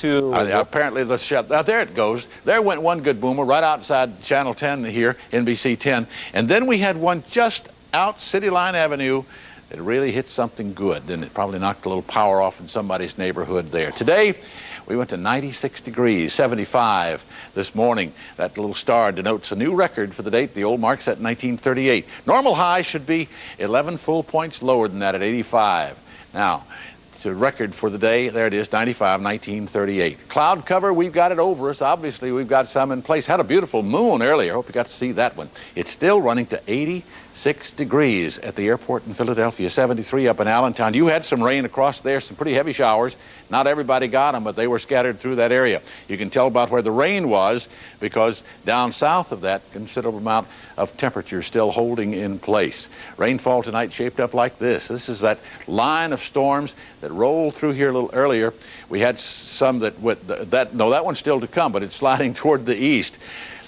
to... apparently, there it goes. There went one good boomer right outside Channel 10 here, NBC 10. And then we had one just out City Line Avenue that really hit something good. And it probably knocked a little power off in somebody's neighborhood there. Today, we went to 96 degrees, 75 this morning. That little star denotes a new record for the date. The old mark set in 1938. Normal high should be 11 full points lower than that at 85. Now, the record for the day, there it is, 95, 1938. Cloud cover, we've got it over us. Obviously, we've got some in place. Had a beautiful moon earlier. Hope you got to see that one. It's still running to 86 degrees at the airport in Philadelphia, 73 up in Allentown. You had some rain across there, some pretty heavy showers. Not everybody got them, but they were scattered through that area. You can tell about where the rain was because down south of that, considerable amount of temperature still holding in place. Rainfall tonight shaped up like this. This is that line of storms that rolled through here a little earlier. We had some that one's still to come, but it's sliding toward the east.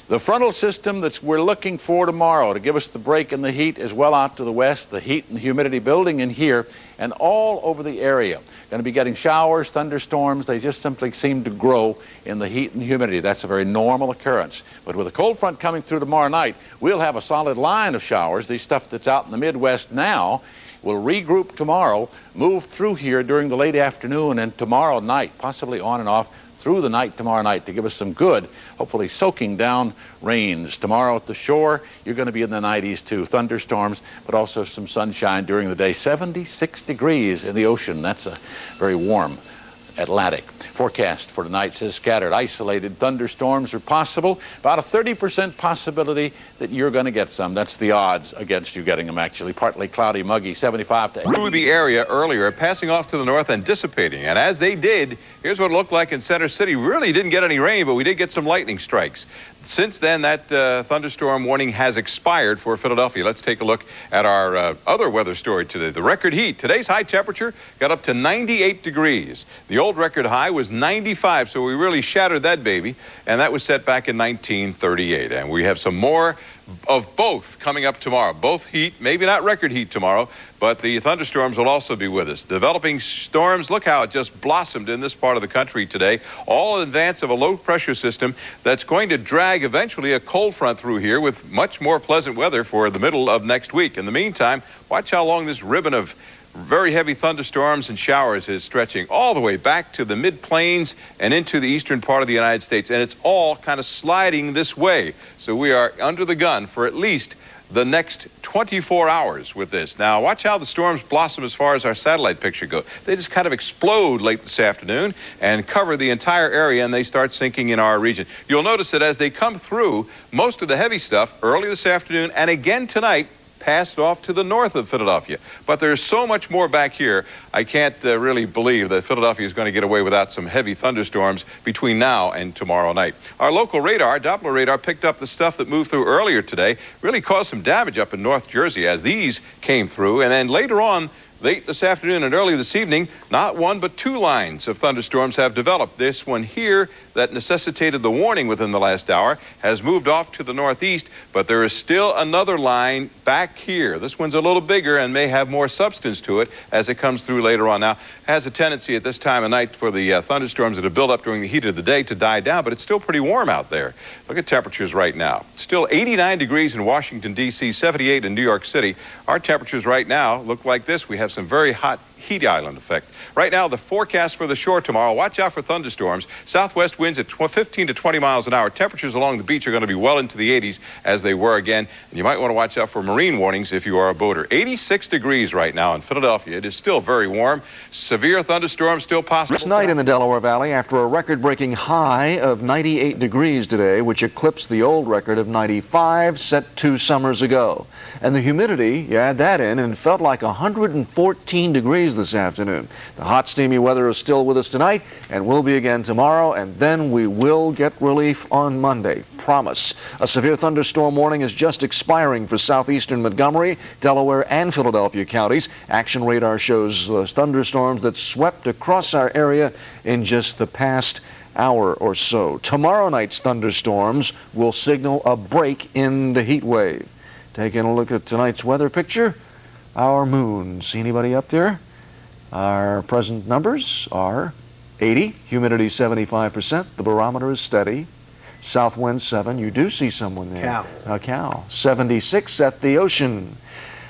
The frontal system that we're looking for tomorrow to give us the break in the heat is well out to the west. The heat and humidity building in here and all over the area. Going to be getting showers, thunderstorms. They just simply seem to grow in the heat and humidity. That's a very normal occurrence. But with a cold front coming through tomorrow night, we'll have a solid line of showers. The stuff that's out in the Midwest now will regroup tomorrow, move through here during the late afternoon and tomorrow night, possibly on and off through the night tomorrow night to give us some good, hopefully soaking down rains. Tomorrow at the shore, you're going to be in the 90s too. Thunderstorms, but also some sunshine during the day. 76 degrees in the ocean. That's a very warm Atlantic. Forecast for tonight says scattered, isolated thunderstorms are possible. About a 30% possibility that you're going to get some. That's the odds against you getting them, actually. Partly cloudy, muggy, 75 to 80. Through the area earlier, passing off to the north and dissipating. And as they did, here's what it looked like in Center City. We really didn't get any rain, but we did get some lightning strikes. Since then, that thunderstorm warning has expired for Philadelphia. Let's take a look at our other weather story today. The record heat. Today's high temperature got up to 98 degrees. The old record high was 95, so we really shattered that baby, and that was set back in 1938. And we have some more of both coming up tomorrow. Both heat, maybe not record heat tomorrow, but the thunderstorms will also be with us. Developing storms, look how it just blossomed in this part of the country today, all in advance of a low pressure system that's going to drag eventually a cold front through here with much more pleasant weather for the middle of next week. In the meantime, watch how long this ribbon of very heavy thunderstorms and showers is stretching all the way back to the mid-plains and into the eastern part of the United States, and it's all kind of sliding this way. So we are under the gun for at least the next 24 hours with this. Now, watch how the storms blossom as far as our satellite picture goes. They just kind of explode late this afternoon and cover the entire area, and they start sinking in our region. You'll notice that as they come through, most of the heavy stuff early this afternoon and again tonight passed off to the north of Philadelphia. But there's so much more back here, I can't really believe that Philadelphia is going to get away without some heavy thunderstorms between now and tomorrow night. Our local radar, Doppler radar, picked up the stuff that moved through earlier today, really caused some damage up in North Jersey as these came through. And then later on, late this afternoon and early this evening, not one but two lines of thunderstorms have developed. This one here that necessitated the warning within the last hour has moved off to the northeast, but there is still another line back here. This one's a little bigger and may have more substance to it as it comes through later on. Now, has a tendency at this time of night for the thunderstorms that have built up during the heat of the day to die down, but it's still pretty warm out there. Look at temperatures right now. Still 89 degrees in Washington, D.C., 78 in New York City. Our temperatures right now look like this. We have some very hot heat island effect. Right now, the forecast for the shore tomorrow, watch out for thunderstorms. Southwest winds at 15 to 20 miles an hour. Temperatures along the beach are going to be well into the 80s as they were again. And you might want to watch out for marine warnings if you are a boater. 86 degrees right now in Philadelphia. It is still very warm. Severe thunderstorms still possible. This night in the Delaware Valley after a record-breaking high of 98 degrees today, which eclipsed the old record of 95 set 2 summers ago. And the humidity, you add that in, and it felt like 114 degrees this afternoon. The hot, steamy weather is still with us tonight and will be again tomorrow, and then we will get relief on Monday. Promise. A severe thunderstorm warning is just expiring for southeastern Montgomery, Delaware, and Philadelphia counties. Action radar shows thunderstorms that swept across our area in just the past hour or so. Tomorrow night's thunderstorms will signal a break in the heat wave. Taking a look at tonight's weather picture, our moon. See anybody up there? Our present numbers are 80, humidity 75%. The barometer is steady. South wind 7. You do see someone there. Cow. A cow. 76 at the ocean.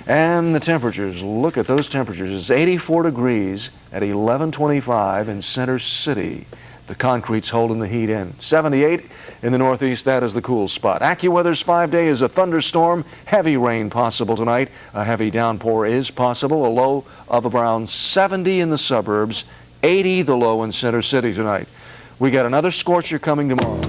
And the temperatures, look at those temperatures. It's 84 degrees at 11:25 in Center City. The concrete's holding the heat in. 78 in the northeast, that is the cool spot. AccuWeather's 5-day is a thunderstorm. Heavy rain possible tonight. A heavy downpour is possible. A low of around 70 in the suburbs. 80 the low in Center City tonight. We got another scorcher coming tomorrow.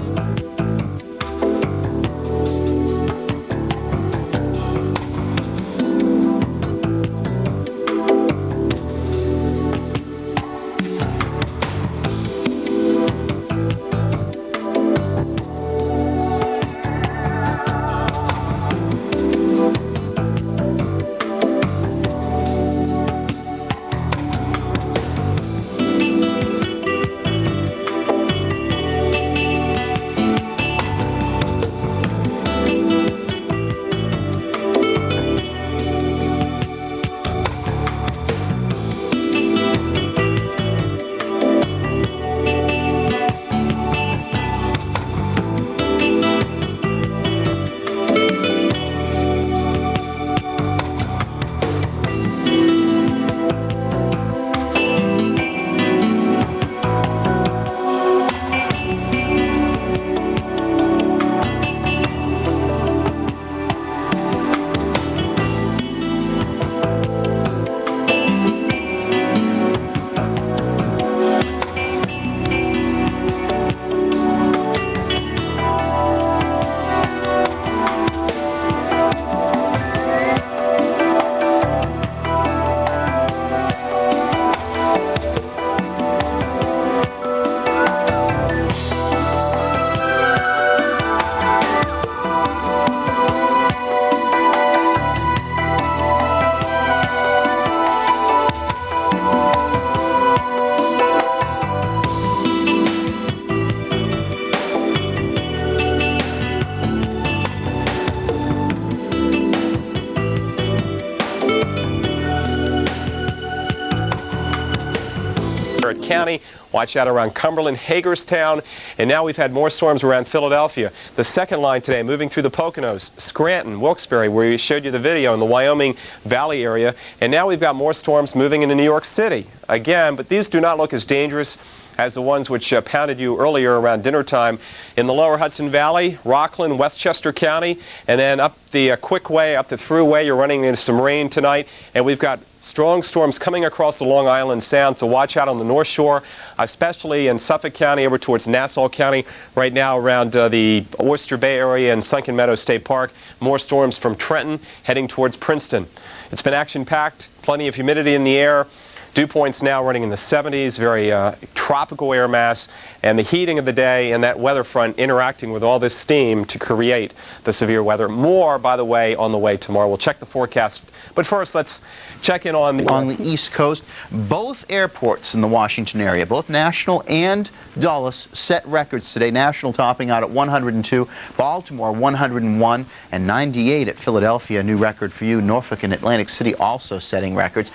County. Watch out around Cumberland, Hagerstown, and now we've had more storms around Philadelphia. The second line today moving through the Poconos, Scranton, Wilkes-Barre, where we showed you the video in the Wyoming Valley area, and now we've got more storms moving into New York City again, but these do not look as dangerous as the ones which pounded you earlier around dinner time in the lower Hudson Valley, Rockland, Westchester County, and then up the Quickway, up the Thruway. You're running into some rain tonight, and we've got strong storms coming across the Long Island Sound, so watch out on the North Shore, especially in Suffolk County over towards Nassau County. Right now around the Oyster Bay area and Sunken Meadow State Park. More storms from Trenton heading towards Princeton. It's been action-packed, plenty of humidity in the air. Dew points now running in the 70s, very tropical air mass, and the heating of the day and that weather front interacting with all this steam to create the severe weather. More, by the way, on the way tomorrow. We'll check the forecast. But first, let's check in on the East Coast. Both airports in the Washington area, both National and Dulles, set records today. National topping out at 102, Baltimore 101, and 98 at Philadelphia. A new record for you. Norfolk and Atlantic City also setting records.